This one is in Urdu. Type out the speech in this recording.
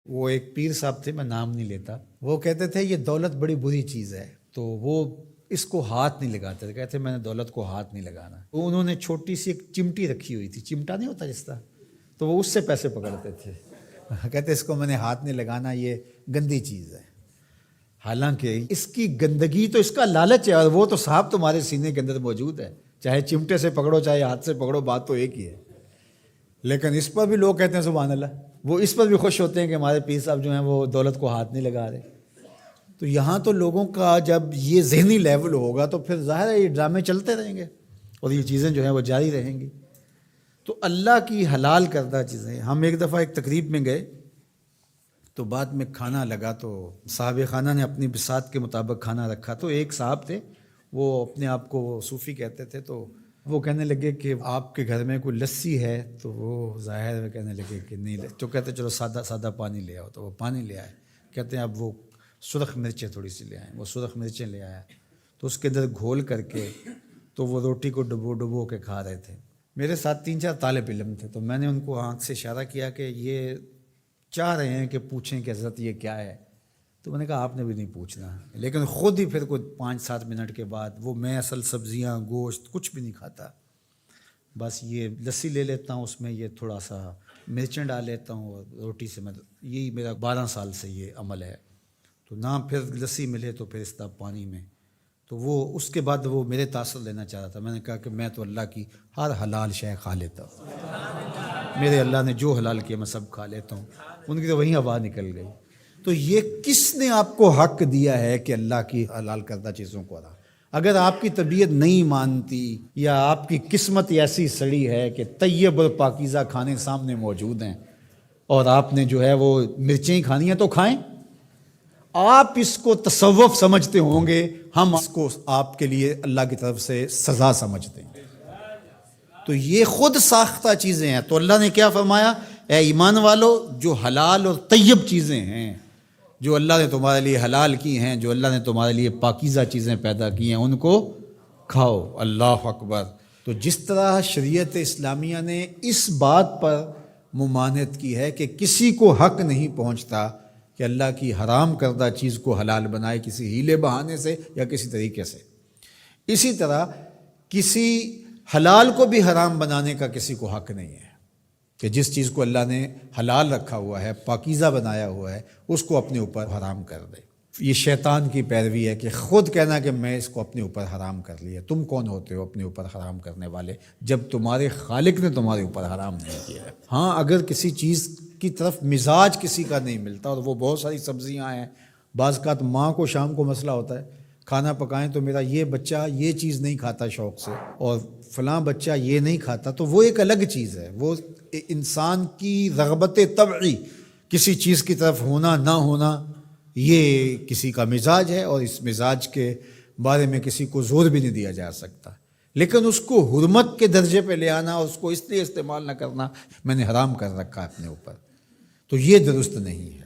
وہ ایک پیر صاحب تھے، میں نام نہیں لیتا، وہ کہتے تھے یہ دولت بڑی بری چیز ہے، تو وہ اس کو ہاتھ نہیں لگاتے تھے، کہتے میں نے دولت کو ہاتھ نہیں لگانا۔ تو انہوں نے چھوٹی سی ایک چمٹی رکھی ہوئی تھی، چمٹا نہیں ہوتا جس طرح، تو وہ اس سے پیسے پکڑتے تھے، کہتے اس کو میں نے ہاتھ نہیں لگانا، یہ گندی چیز ہے۔ حالانکہ اس کی گندگی تو اس کا لالچ ہے، اور وہ تو صاحب تمہارے سینے کے اندر موجود ہے، چاہے چمٹے سے پکڑو چاہے ہاتھ سے پکڑو، بات تو ایک ہی ہے۔ لیکن اس پر بھی لوگ کہتے ہیں سبحان اللہ، وہ اس پر بھی خوش ہوتے ہیں کہ ہمارے پیر صاحب جو ہیں وہ دولت کو ہاتھ نہیں لگا رہے۔ تو یہاں تو لوگوں کا جب یہ ذہنی لیول ہوگا تو پھر ظاہر ہے یہ ڈرامے چلتے رہیں گے اور یہ چیزیں جو ہیں وہ جاری رہیں گی۔ تو اللہ کی حلال کردہ چیزیں، ہم ایک دفعہ ایک تقریب میں گئے تو بعد میں کھانا لگا، تو صاحب خانہ نے اپنی بساط کے مطابق کھانا رکھا، تو ایک صاحب تھے وہ اپنے آپ کو صوفی کہتے تھے، تو وہ کہنے لگے کہ آپ کے گھر میں کوئی لسی ہے، تو وہ ظاہر میں کہنے لگے کہ نہیں، تو کہتے چلو سادہ سادہ پانی لے آؤ، تو وہ پانی لے آئے، کہتے ہیں اب وہ سرخ مرچیں تھوڑی سی لے آئیں، وہ سرخ مرچیں لے آیا، تو اس کے اندر گھول کر کے تو وہ روٹی کو ڈبو ڈبو کے کھا رہے تھے۔ میرے ساتھ 3-4 طالب علم تھے، تو میں نے ان کو آنکھ سے اشارہ کیا کہ یہ چاہ رہے ہیں کہ پوچھیں کہ حضرت یہ کیا ہے، تو میں نے کہا آپ نے بھی نہیں پوچھنا، لیکن خود ہی پھر کوئی 5-7 منٹ کے بعد وہ میں اصل سبزیاں گوشت کچھ بھی نہیں کھاتا، بس یہ لسی لے لیتا ہوں، اس میں یہ تھوڑا سا مرچیں ڈال لیتا ہوں اور روٹی سے میں، یہی میرا 12 سال سے یہ عمل ہے۔ تو نہ پھر لسی ملے تو پھر اس طرح پانی میں، تو وہ اس کے بعد وہ میرے تاثر لینا چاہ رہا تھا۔ میں نے کہا کہ میں تو اللہ کی ہر حلال شے کھا لیتا ہوں، میرے اللہ نے جو حلال کیا میں سب کھا لیتا ہوں۔ ان کی تو وہیں ہوا نکل گئی۔ تو یہ کس نے آپ کو حق دیا ہے کہ اللہ کی حلال کردہ چیزوں کو حرام؟ اگر آپ کی طبیعت نہیں مانتی یا آپ کی قسمت ایسی سڑی ہے کہ طیب اور پاکیزہ کھانے سامنے موجود ہیں اور آپ نے جو ہے وہ مرچیں ہی کھانی ہیں تو کھائیں، آپ اس کو تصوف سمجھتے ہوں گے، ہم اس کو آپ کے لیے اللہ کی طرف سے سزا سمجھتے ہیں۔ تو یہ خود ساختہ چیزیں ہیں۔ تو اللہ نے کیا فرمایا؟ اے ایمان والو، جو حلال اور طیب چیزیں ہیں، جو اللہ نے تمہارے لیے حلال کی ہیں، جو اللہ نے تمہارے لیے پاکیزہ چیزیں پیدا کی ہیں، ان کو کھاؤ۔ اللہ اکبر۔ تو جس طرح شریعت اسلامیہ نے اس بات پر ممانعت کی ہے کہ کسی کو حق نہیں پہنچتا کہ اللہ کی حرام کردہ چیز کو حلال بنائے کسی ہیلے بہانے سے یا کسی طریقے سے، اسی طرح کسی حلال کو بھی حرام بنانے کا کسی کو حق نہیں ہے کہ جس چیز کو اللہ نے حلال رکھا ہوا ہے، پاکیزہ بنایا ہوا ہے، اس کو اپنے اوپر حرام کر دے۔ یہ شیطان کی پیروی ہے کہ خود کہنا کہ میں اس کو اپنے اوپر حرام کر لیا۔ تم کون ہوتے ہو اپنے اوپر حرام کرنے والے جب تمہارے خالق نے تمہارے اوپر حرام نہیں کیا ہے؟ ہاں، اگر کسی چیز کی طرف مزاج کسی کا نہیں ملتا، اور وہ بہت ساری سبزیاں ہیں، بعض اوقات ماں کو شام کو مسئلہ ہوتا ہے کھانا پکائیں تو میرا یہ بچہ یہ چیز نہیں کھاتا شوق سے اور فلاں بچہ یہ نہیں کھاتا، تو وہ ایک الگ چیز ہے۔ وہ انسان کی رغبت طبعی کسی چیز کی طرف ہونا نہ ہونا، یہ کسی کا مزاج ہے، اور اس مزاج کے بارے میں کسی کو زور بھی نہیں دیا جا سکتا، لیکن اس کو حرمت کے درجے پہ لے آنا اور اس کو اس لیے استعمال نہ کرنا میں نے حرام کر رکھا ہے اپنے اوپر، تو یہ درست نہیں ہے۔